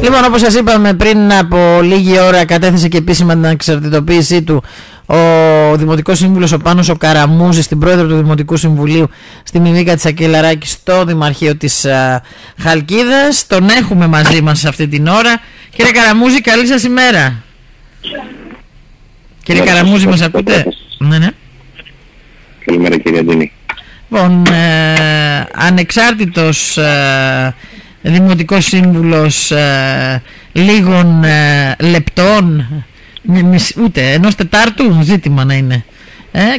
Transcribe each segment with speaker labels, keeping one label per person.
Speaker 1: Λοιπόν, όπως σας είπαμε πριν από λίγη ώρα, κατέθεσε και επίσημα την ανεξαρτητοποίησή του ο Δημοτικός Σύμβουλος ο Πάνος ο Καραμούζης στην πρόεδρο του Δημοτικού Συμβουλίου, στη Μιμίκα της Ακελαράκη, στο Δημαρχείο της Χαλκίδας. Τον έχουμε μαζί μας αυτή την ώρα. Κύριε Καραμούζη, καλή σας ημέρα. Κύριε Καραμούζη, μας ακούτε? Ναι.
Speaker 2: Καλημέρα κύριε Αντίνη.
Speaker 1: Λοιπόν, ανεξάρτητος Δημοτικός Σύμβουλος λίγων λεπτών, ούτε ενός τετάρτου ζήτημα να είναι.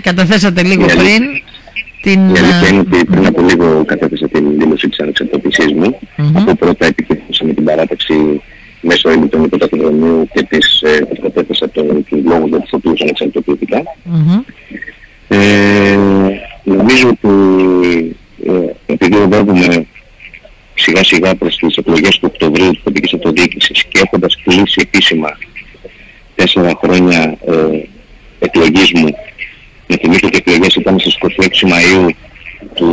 Speaker 1: Καταθέσατε λίγο πριν την...
Speaker 2: Η αλήθεια είναι ότι πριν από λίγο κατέθεσα την δήλωση της ανεξαρτητοποίησής μου, αφού πρώτα επικοινωνήσαμε την παράταξη μέσω ελληνικών ταχυδρομείου και της κατέθεσα τον λόγο για τους οποίους ανεξαρτητοποιήθηκα. Νομίζω ότι επειδή οδεύουμε σιγά σιγά προς τις εκλογές του Οκτωβρίου της τοπικής αυτοδιοίκησης και έχοντας κλείσει επίσημα 4 χρόνια εκλογής μου, να θυμίσω ότι οι εκλογές ήταν στις 26 Μαΐου του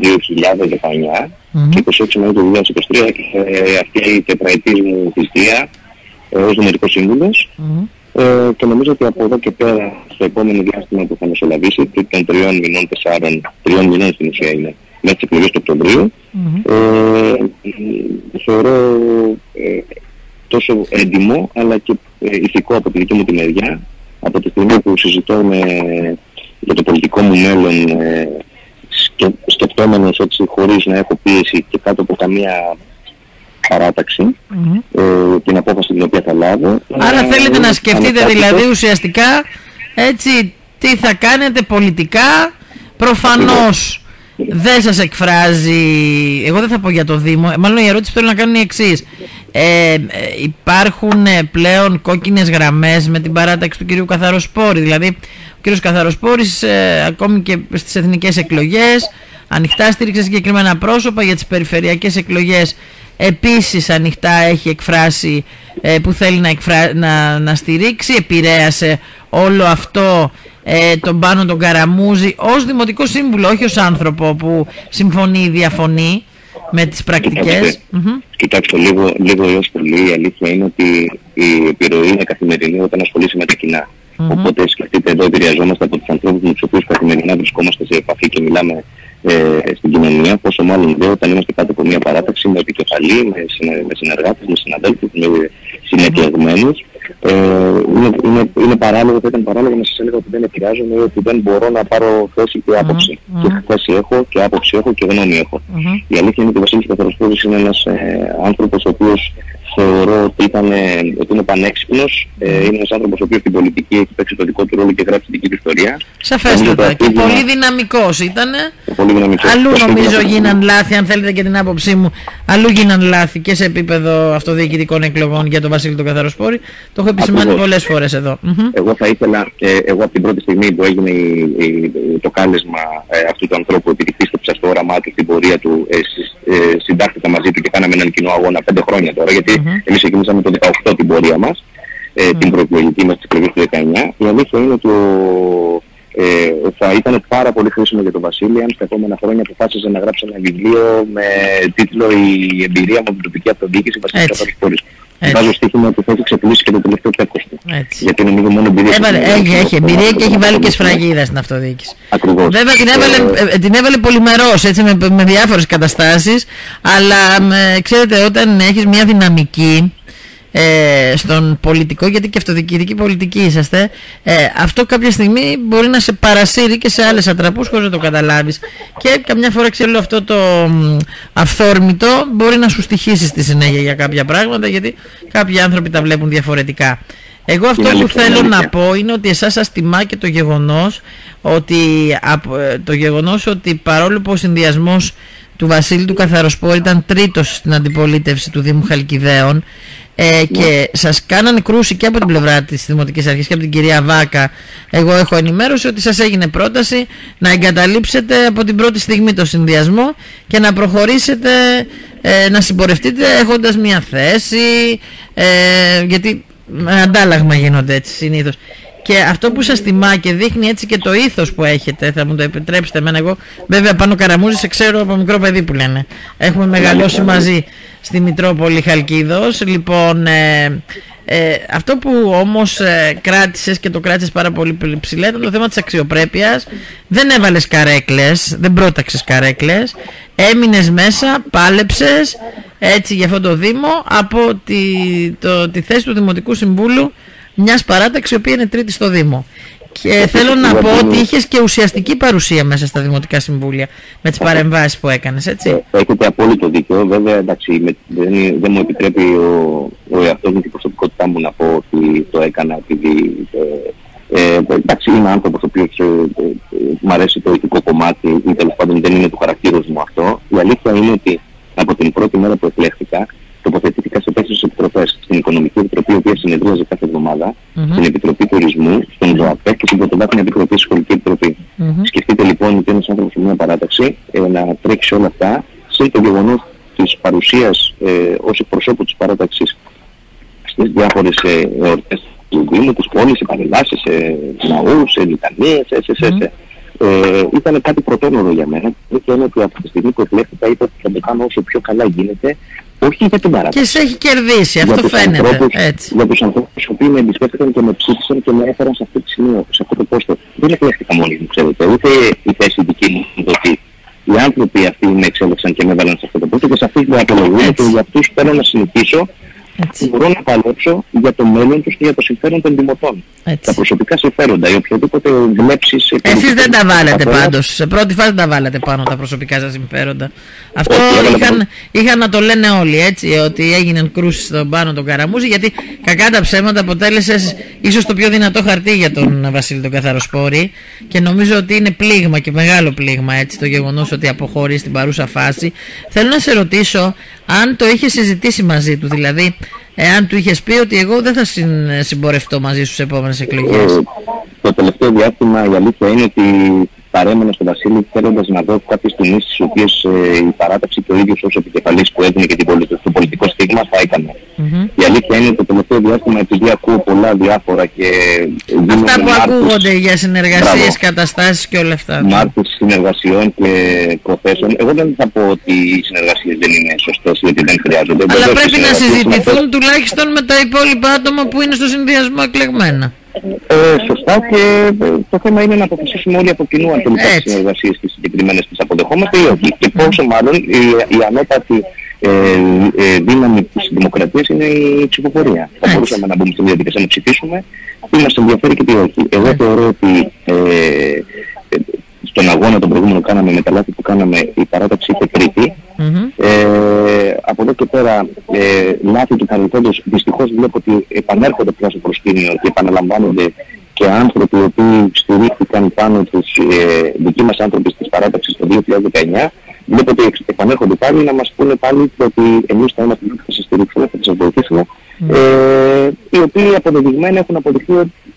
Speaker 2: 2019 και 26 Μαΐου του 2023 αυτή η τετραετής μου θητεία ως Δημοτικός Σύμβουλος. Και νομίζω ότι από εδώ και πέρα στο επόμενο διάστημα που θα μεσολαβήσει, των 3 μηνών, 3 μηνών στην ουσία είναι, μέχρι τις εκλογές του Οκτωβρίου, θεωρώ τόσο έντιμο αλλά και ηθικό από τη δική μου τη μεριά, από τη στιγμή που συζητώ για το πολιτικό μου μέλλον, σκεπτόμενος έτσι χωρίς να έχω πίεση και κάτω από καμία παράταξη, την απόφαση την οποία θα λάβω.
Speaker 1: Άρα θέλετε να σκεφτείτε δηλαδή ουσιαστικά έτσι τι θα κάνετε πολιτικά. Προφανώς δεν σας εκφράζει, εγώ δεν θα πω για το Δήμο, μάλλον η ερώτηση που θέλω να κάνω είναι η εξής. Υπάρχουν πλέον κόκκινες γραμμές με την παράταξη του κυρίου Καθαροσπόρη? Δηλαδή ο κύριος Καθαροσπόρης ακόμη και στις εθνικές εκλογές ανοιχτά στήριξε συγκεκριμένα πρόσωπα, για τις περιφερειακές εκλογές επίσης ανοιχτά έχει εκφράσει που θέλει να στηρίξει. Επηρέασε όλο αυτό τον Πάνο τον Καραμούζη ως Δημοτικό Σύμβουλο, όχι ως άνθρωπο που συμφωνεί ή διαφωνεί με τις πρακτικές?
Speaker 2: Κοιτάξτε, λίγο έως πολύ η αλήθεια είναι ότι η επιρροή είναι καθημερινή όταν ασχολείσαι με τα κοινά. Οπότε σκεφτείτε, εδώ επηρεαζόμαστε από τους ανθρώπους με τους οποίους καθημερινά βρισκόμαστε σε επαφή και μιλάμε στην κοινωνία, πόσο μάλλον δε όταν είμαστε κάτω από μια παράταξη με επικεφαλή, με συνεργάτες, με συναδέλφους, με συνεκλεγμένους. Είναι παράλογο, θα ήταν παράλογο να σας έλεγα ότι δεν επηρεάζομαι ή ότι δεν μπορώ να πάρω θέση και άποψη. Και θέση έχω και άποψη έχω και γνώμη έχω. Η αλήθεια είναι ότι ο Βασίλης Καθαροσπόρης είναι ένας άνθρωπος ο οποίος θεωρώ ότι είναι πανέξυπνος, είναι ένας άνθρωπος ο οποίος στην πολιτική έχει παίξει το δικό του ρόλο και γράψει την δική του ιστορία.
Speaker 1: Σαφέστατα. Και πολύ δυναμικός ήτανε. Αλλού νομίζω γίναν λάθη, αν θέλετε και την άποψή μου, αλλού γίναν λάθη και σε επίπεδο αυτοδιοικητικών εκλογών για τον Βασίλη τον Καθαροσπόρη. Το έχω επισημάνει πολλές φορές εδώ.
Speaker 2: Εγώ θα ήθελα, εγώ από την πρώτη στιγμή που έγινε το κάλεσμα αυτού του ανθρώπου, επειδή πίστεψα στο όραμά του, στην πορεία του, συντάχθηκα μαζί του και κάναμε έναν κοινό αγώνα 5 χρόνια τώρα, γιατί εμείς ξεκινήσαμε το 18 την πορεία μας, την προεκλογική μας της εκλογής του 19. Η αλήθεια είναι ότι θα ήταν πάρα πολύ χρήσιμο για τον Βασίλη αν στα επόμενα χρόνια αποφάσιζε να γράψει ένα βιβλίο με τίτλο «Η εμπειρία μου από την τοπική αυτοδιοίκηση Βασίλης Καθαροσπόρης». Βάζω στοίχημα ότι θα έχει ξεπουλήσει και το τελευταίο τέκος του. Γιατί είναι μόνο εμπειρία.
Speaker 1: Έχει εμπειρία και έχει βάλει και σφραγίδα στην αυτοδιοίκηση.
Speaker 2: Ακριβώς.
Speaker 1: Βέβαια την έβαλε πολυμερώς, έτσι, με διάφορες καταστάσεις, αλλά ξέρετε, όταν έχεις μια δυναμική στον πολιτικό, γιατί και αυτοδιοικητική πολιτική είσαστε, αυτό κάποια στιγμή μπορεί να σε παρασύρει και σε άλλες ατραπούς χωρίς να το καταλάβεις, και καμιά φορά ξέρω αυτό το αυθόρμητο μπορεί να σου στοιχήσει στη συνέχεια για κάποια πράγματα, γιατί κάποιοι άνθρωποι τα βλέπουν διαφορετικά. Εγώ αυτό που θέλω να πω είναι ότι εσάς σας τιμά και το γεγονός ότι παρόλο που ο συνδυασμός του Βασίλη του Καθαροσπόρη ήταν τρίτος στην αντιπολίτευση του Δήμου Χαλκιδαίων, και σας κάνανε κρούση και από την πλευρά της Δημοτικής Αρχής και από την κυρία Βάκα, εγώ έχω ενημέρωση ότι σας έγινε πρόταση να εγκαταλείψετε από την πρώτη στιγμή το συνδυασμό και να προχωρήσετε, να συμπορευτείτε έχοντας μια θέση, γιατί αντάλλαγμα γίνονται έτσι συνήθως. Και αυτό που σας τιμά και δείχνει έτσι και το ήθος που έχετε, θα μου το επιτρέψετε εμένα, εγώ βέβαια Πάνο Καραμούζη σε ξέρω από μικρό παιδί που λένε, έχουμε μεγαλώσει μαζί στη Μητρόπολη Χαλκίδος. Λοιπόν, αυτό που όμως κράτησες και το κράτησες πάρα πολύ ψηλά ήταν το θέμα της αξιοπρέπειας. Δεν έβαλες καρέκλες, δεν πρόταξες καρέκλες, έμεινες μέσα, πάλεψες έτσι για αυτό το Δήμο από τη θέση του Δημοτικού Συμβούλου μιας παράταξης η οποία είναι τρίτη στο Δήμο. Και θέλω να πω ότι είχες και ουσιαστική παρουσία μέσα στα Δημοτικά Συμβούλια με τις παρεμβάσεις που έκανες, έτσι.
Speaker 2: Έχετε απόλυτο δίκιο. Βέβαια, εντάξει, δεν μου επιτρέπει ο εαυτός μου και η προσωπικότητά μου να πω ότι το έκανα επειδή εντάξει, είμαι άνθρωπος ο οποίος μου αρέσει το ηθικό κομμάτι ή τέλος πάντων δεν είναι του χαρακτήρος μου αυτό. Η αλήθεια είναι ότι από την πρώτη μέρα που εκλέχθηκα τοποθετήθηκα σε 4 επιτροπές. Στην Οικονομική Επιτροπή, η οποία συνεδρίαζε κάθε εβδομάδα, στην Επιτροπή Τουρισμού, στον ΔΟΑΠΕ και στην Πρωτοβάθμια Επιτροπή, Σχολική Επιτροπή. Σκεφτείτε λοιπόν ότι ένας άνθρωπος σε μια παράταξη να τρέχει σε όλα αυτά, σε το γεγονός της παρουσίας ως εκπροσώπου της παράταξης στις διάφορες εορτές του Δήμου, της πόλης, σε παρελάσεις, σε ναούς, σε λιτανίες, ήταν κάτι πρωτόγνωρο για μένα. Και είναι ότι από τη στιγμή που εκλέχθηκα είπα ότι θα το κάνω όσο πιο καλά γίνεται, όχι για την παράταξη.
Speaker 1: Και σε έχει κερδίσει, αυτό φαίνεται.
Speaker 2: Για τους ανθρώπους που με εμπιστεύτηκαν και με ψήφισαν και με έφεραν σε αυτό το σημείο, σε αυτό το πόστο. Δεν εκλέχθηκα μόνοι μου, ξέρετε. Ούτε η θέση δική μου ότι οι άνθρωποι αυτοί με εξέλεξαν και με έβαλαν σε αυτό το πόστο και σε αυτούς μου απολογούν και για αυτούς θέλω να συνεχίσω. Μπορώ να παλέψω για το μέλλον τους και για το συμφέρον των δημοτών. Τα προσωπικά συμφέροντα ή οποιοδήποτε βλέψεις.
Speaker 1: Εσείς δεν τα βάλατε πάντως. Σε πρώτη φάση δεν τα βάλατε πάνω τα προσωπικά σας συμφέροντα. Αυτό είχαν να το λένε όλοι, έτσι, ότι έγιναν κρούσεις στον Πάνο τον Καραμούζη, γιατί κακά τα ψέματα αποτέλεσες ίσως το πιο δυνατό χαρτί για τον Βασίλη τον Καθαροσπόρη και νομίζω ότι είναι πλήγμα και μεγάλο πλήγμα, έτσι, το γεγονός ότι αποχωρεί στην παρούσα φάση. Θέλω να σε ρωτήσω αν το είχε συζητήσει μαζί του, δηλαδή εάν του είχες πει ότι εγώ δεν θα συμπορευτώ μαζί σου στις επόμενες εκλογές.
Speaker 2: Το τελευταίο διάστημα η αλήθεια είναι ότι παρέμενα στον Βασίλη θέλοντας να δω κάποιες τιμήσεις στις οποίες η παράταξη και ο ίδιος ως επικεφαλής που έδινε και το πολιτικό στίγμα θα έκανε. Η αλήθεια είναι ότι το τελευταίο διάστημα, επειδή ακούω πολλά διάφορα και
Speaker 1: αυτά που ακούγονται για συνεργασίες, καταστάσεις και όλα αυτά.
Speaker 2: Μάρτυρες συνεργασιών και προθέσεων. Εγώ δεν θα πω ότι οι συνεργασίες δεν είναι σωστές γιατί δεν χρειάζονται.
Speaker 1: Αλλά πρέπει να συζητηθούν τουλάχιστον με τα υπόλοιπα άτομα που είναι στο συνδυασμό εκλεγμένα.
Speaker 2: Σωστά, και το θέμα είναι να αποφασίσουμε όλοι από κοινού αν τελικά τις συνεργασίες τις συγκεκριμένες τις αποδεχόμαστε ή όχι. Και πόσο μάλλον η ανώτατη δύναμη της δημοκρατίας είναι η ψηφοφορία. Θα μπορούσαμε να μπούμε στη διαδικασία να ψηφίσουμε τι μας ενδιαφέρει και τι όχι. Εγώ θεωρώ ότι στον αγώνα τον προηγούμενο κάναμε με τα λάθη που κάναμε, η παράταξη είχε τρίτη. Από εδώ και πέρα λάθη του παρελθόντος δυστυχώς βλέπω ότι επανέρχονται πια στο προσκήνιο και επαναλαμβάνονται και άνθρωποι οι οποίοι στηρίχθηκαν πάνω τους δικοί μας άνθρωποι της παράταξης το 2019. Βλέπω ότι επανέρχονται πάλι να μας πούνε πάλι ότι εμείς θα είμαστε θα σας στηρίξουμε, θα σας βοηθήσουμε. Οι οποίοι αποδεδειγμένα έχουν αποδειχθεί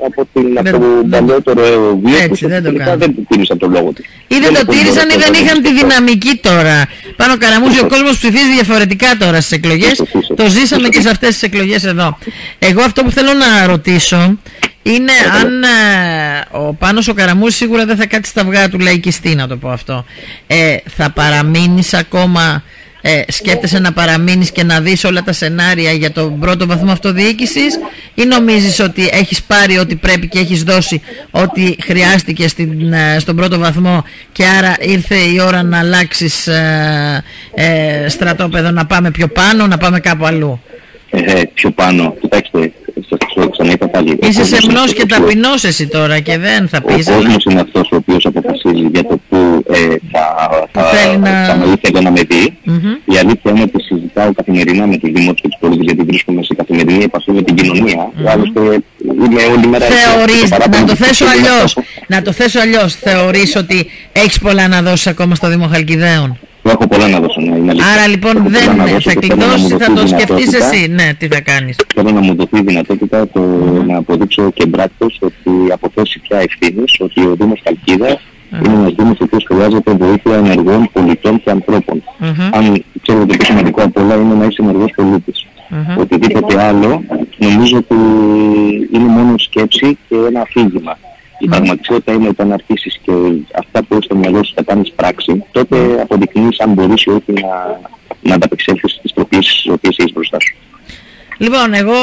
Speaker 2: από τον παλαιότερο βίο τους ότι τελικά δεν το τήρησαν τον λόγο τους.
Speaker 1: Ή δεν το τήρησαν ή δεν είχαν τη δυναμική τώρα. Πάνω Καραμούζη, ο κόσμος ψηφίζει διαφορετικά τώρα στις εκλογές. Το ζήσαμε και σε αυτές τις εκλογές εδώ. Εγώ αυτό που θέλω να ρωτήσω είναι αν ο Πάνος ο Καραμούζης σίγουρα δεν θα κάτσει στα αυγά του λαϊκιστή, να το πω αυτό. Θα παραμείνεις ακόμα, σκέφτεσαι να παραμείνεις και να δεις όλα τα σενάρια για τον πρώτο βαθμό αυτοδιοίκησης ή νομίζεις ότι έχεις πάρει ό,τι πρέπει και έχεις δώσει ό,τι χρειάστηκε στον πρώτο βαθμό και άρα ήρθε η ώρα να αλλάξεις στρατόπεδο, να πάμε πιο πάνω, να πάμε κάπου αλλού?
Speaker 2: Πιο πάνω, κοιτάξτε, ξαναείπα πάλι.
Speaker 1: Είσαι σεμνός και ταπεινός εσύ τώρα και δεν θα πεις.
Speaker 2: Ο κόσμος είναι αυτός ο οποίος αποφασίζει για το που θα ήθελε να με δει. Η αλήθεια είναι ότι συζητάω καθημερινά με τους δημότες και τους πολίτες γιατί βρίσκομαι σε καθημερινή επαφή με την κοινωνία. Άλλωστε είμαι όλη μέρα...
Speaker 1: Θεωρείς, να το θέσω αλλιώς, θεωρείς ότι έχεις πολλά να δώσεις ακόμα στο Δήμο Χαλκιδαίων?
Speaker 2: Έχω πολλά να δώσω, ναι.
Speaker 1: Άρα λοιπόν δεν θα κλειδώσεις, θα το σκεφτείς εσύ, ναι, τι θα κάνεις.
Speaker 2: Θέλω να μου δοθεί η δυνατότητα να αποδείξω και μπράκτος ότι από θέση πια ευθύνης, ότι ο Δήμος Χαλκίδα είναι ένας Δήμος ο οποίος χρειάζεται βοήθεια ενεργών πολιτών και ανθρώπων. Αν ξέρετε το πιο σημαντικό από όλα είναι να είσαι ενεργός πολίτης. Οτιδήποτε άλλο νομίζω ότι είναι μόνο σκέψη και ένα αφήγημα. αφήγημα. Η πραγματικότητα είναι ότι αν αρχίσεις και αυτά που έχεις στο μυαλό σου τα κάνεις πράξη, τότε αποδεικνύεις αν μπορείς ή όχι να ανταπεξέλθεις στις προκλήσεις τις οποίες έχεις μπροστά σου.
Speaker 1: Λοιπόν, εγώ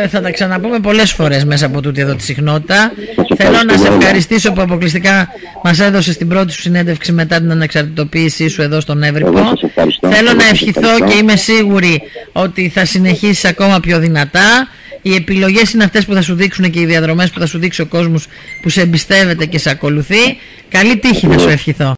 Speaker 1: θα τα ξαναπούμε πολλές φορές μέσα από τούτη εδώ τη συχνότητα. Θέλω να σε ευχαριστήσω που αποκλειστικά μας έδωσες την πρώτη σου συνέντευξη μετά την ανεξαρτητοποίησή σου εδώ στον Εύρυπο. Θέλω να ευχηθώ και είμαι σίγουρη ότι θα συνεχίσεις ακόμα πιο δυνατά. Οι επιλογές είναι αυτές που θα σου δείξουν και οι διαδρομές που θα σου δείξει ο κόσμος που σε εμπιστεύεται και σε ακολουθεί. Καλή τύχη να σου ευχηθώ.